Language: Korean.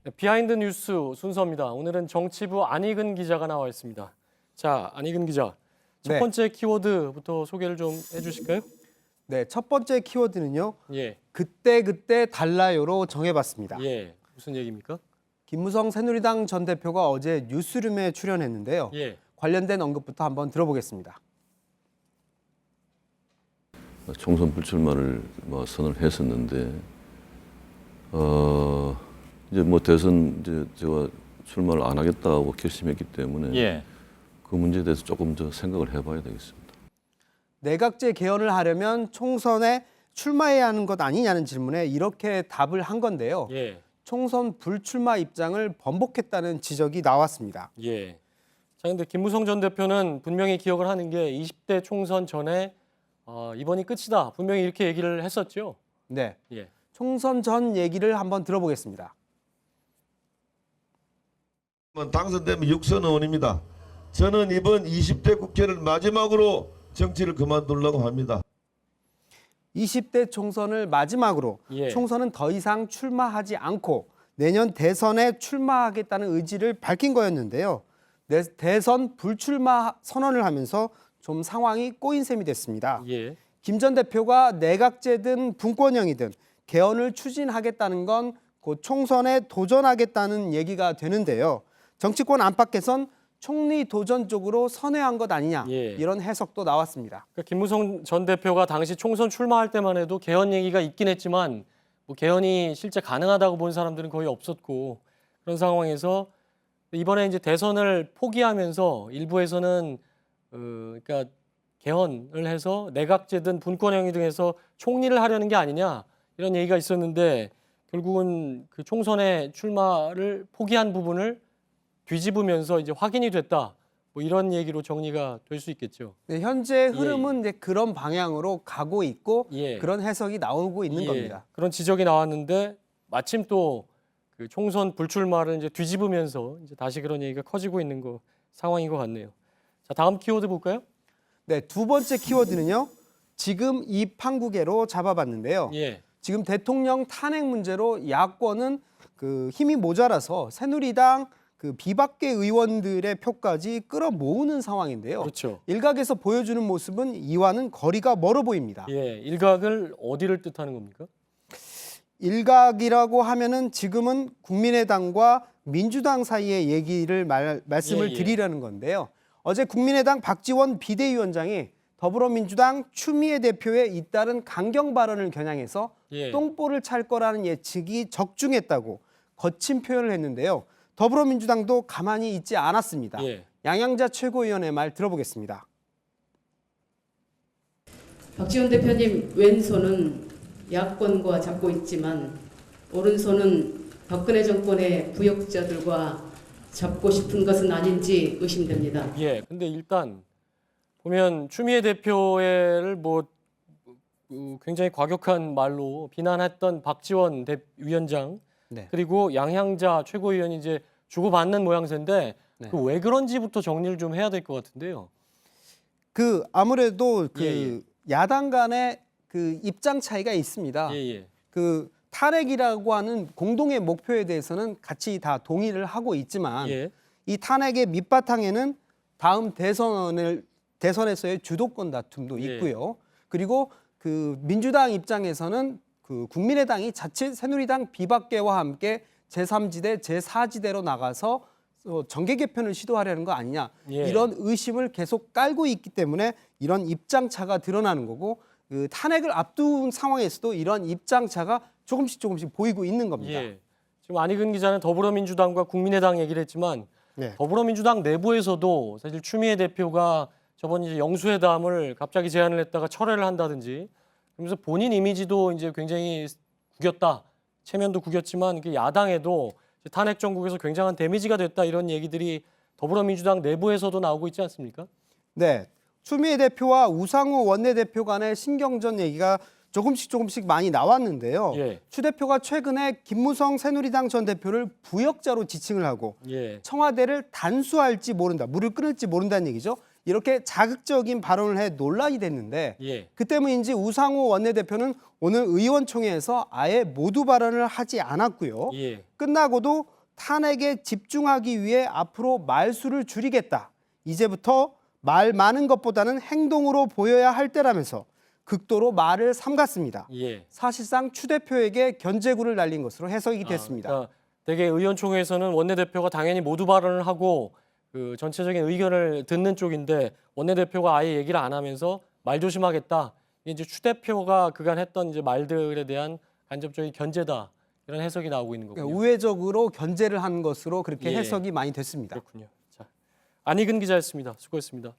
네, 비하인드 뉴스 순서입니다. 오늘은 정치부 안익은 기자가 나와 있습니다. 자, 안익은 기자. 첫 네. 번째 키워드부터 소개를 좀 해주실까요? 네, 첫 번째 키워드는요. 예, 그때 달라요로 정해봤습니다. 예. 무슨 얘기입니까? 김무성 새누리당 전 대표가 어제 뉴스룸에 출연했는데요. 예, 관련된 언급부터 한번 들어보겠습니다. 총선 불출마를 선언을 했었는데 이제 대선 이제 제가 출마를 안 하겠다고 결심했기 때문에 예. 그 문제에 대해서 조금 더 생각을 해봐야 되겠습니다. 내각제 개헌을 하려면 총선에 출마해야 하는 것 아니냐는 질문에 이렇게 답을 한 건데요. 예, 총선 불출마 입장을 번복했다는 지적이 나왔습니다. 예. 자, 근데 김무성 전 대표는 분명히 기억을 하는 게 20대 총선 전에 이번이 끝이다. 분명히 이렇게 얘기를 했었죠. 네, 예, 총선 전 얘기를 한번 들어보겠습니다. 당선되면 육선 의원입니다. 저는 이번 20대 국회를 마지막으로 정치를 그만두려고 합니다. 20대 총선을 마지막으로 예. 총선은 더 이상 출마하지 않고 내년 대선에 출마하겠다는 의지를 밝힌 거였는데요. 대선 불출마 선언을 하면서 좀 상황이 꼬인 셈이 됐습니다. 예, 김 전 대표가 내각제든 분권형이든 개헌을 추진하겠다는 건 곧 총선에 도전하겠다는 얘기가 되는데요. 정치권 안팎에선 총리 도전 쪽으로 선회한 것 아니냐 예. 이런 해석도 나왔습니다. 그러니까 김무성 전 대표가 당시 총선 출마할 때만 해도 개헌 얘기가 있긴 했지만 뭐 개헌이 실제 가능하다고 본 사람들은 거의 없었고 그런 상황에서 이번에 이제 대선을 포기하면서 일부에서는 그러니까 개헌을 해서 내각제든 분권형이 등 해서 총리를 하려는 게 아니냐 이런 얘기가 있었는데 결국은 그 총선에 출마를 포기한 부분을 뒤집으면서 이제 확인이 됐다. 뭐 이런 얘기로 정리가 될 수 있겠죠. 네, 현재 흐름은 이제 그런 방향으로 가고 있고 예. 그런 해석이 나오고 있는 예, 겁니다. 그런 지적이 나왔는데 마침 또 그 총선 불출마를 이제 뒤집으면서 이제 다시 그런 얘기가 커지고 있는 상황인 것 같네요. 자, 다음 키워드 볼까요? 네, 두 번째 키워드는요. 지금 이 판국에로 잡아봤는데요. 예, 지금 대통령 탄핵 문제로 야권은 그 힘이 모자라서 새누리당 그 비박계 의원들의 표까지 끌어모으는 상황인데요. 그렇죠. 일각에서 보여주는 모습은 이와는 거리가 멀어 보입니다. 예, 일각을 어디를 뜻하는 겁니까? 일각이라고 하면은 지금은 국민의당과 민주당 사이의 얘기를 말씀을 예, 예. 드리려는 건데요. 어제 국민의당 박지원 비대위원장이 더불어민주당 추미애 대표의 잇따른 강경 발언을 겨냥해서 예. 똥볼을 찰 거라는 예측이 적중했다고 거친 표현을 했는데요. 더불어민주당도 가만히 있지 않았습니다. 예. 양양자 최고위원의 말 들어보겠습니다. 박지원 대표님 왼손은 야권과 잡고 있지만 오른손은 박근혜 정권의 부역자들과 잡고 싶은 것은 아닌지 의심됩니다. 예, 근데 일단 보면 추미애 대표를 굉장히 과격한 말로 비난했던 박지원 위원장 네. 그리고 양향자 최고위원이 이제 주고받는 모양새인데 네. 그 왜 그런지부터 정리를 좀 해야 될 것 같은데요. 그 아무래도 그 예, 야당 간의 그 입장 차이가 있습니다. 예, 예. 그 탄핵이라고 하는 공동의 목표에 대해서는 같이 다 동의를 하고 있지만 예. 이 탄핵의 밑바탕에는 다음 대선에서의 주도권 다툼도 예. 있고요. 그리고 그 민주당 입장에서는 그 국민의당이 자칫 새누리당 비박계와 함께 제3지대, 제4지대로 나가서 정계 개편을 시도하려는 거 아니냐. 예. 이런 의심을 계속 깔고 있기 때문에 이런 입장 차가 드러나는 거고 그 탄핵을 앞둔 상황에서도 이런 입장 차가 조금씩 보이고 있는 겁니다. 예. 지금 안익은 기자는 더불어민주당과 국민의당 얘기를 했지만 네. 더불어민주당 내부에서도 사실 추미애 대표가 저번 이제 영수회담을 갑자기 제안을 했다가 철회를 한다든지 그러면서 본인 이미지도 이제 굉장히 구겼다. 체면도 구겼지만 그 야당에도 탄핵 정국에서 굉장한 데미지가 됐다 이런 얘기들이 더불어민주당 내부에서도 나오고 있지 않습니까? 네. 추미애 대표와 우상호 원내대표 간의 신경전 얘기가 조금씩 많이 나왔는데요. 예. 추 대표가 최근에 김무성 새누리당 전 대표를 부역자로 지칭을 하고 예. 청와대를 단수할지 모른다, 물을 끊을지 모른다는 얘기죠. 이렇게 자극적인 발언을 해 논란이 됐는데 예. 그 때문인지 우상호 원내대표는 오늘 의원총회에서 아예 모두 발언을 하지 않았고요. 예. 끝나고도 탄핵에 집중하기 위해 앞으로 말수를 줄이겠다. 이제부터 말 많은 것보다는 행동으로 보여야 할 때라면서 극도로 말을 삼갔습니다. 예. 사실상 추 대표에게 견제구를 날린 것으로 해석이 됐습니다. 그러니까 대개 의원총회에서는 원내대표가 당연히 모두 발언을 하고 그 전체적인 의견을 듣는 쪽인데 원내대표가 아예 얘기를 안 하면서 말 조심하겠다. 이게 이제 추 대표가 그간 했던 이제 말들에 대한 간접적인 견제다. 이런 해석이 나오고 있는 거군요. 그러니까 우회적으로 견제를 한 것으로 그렇게 예. 해석이 많이 됐습니다. 그렇군요. 자, 안희근 기자였습니다. 수고했습니다.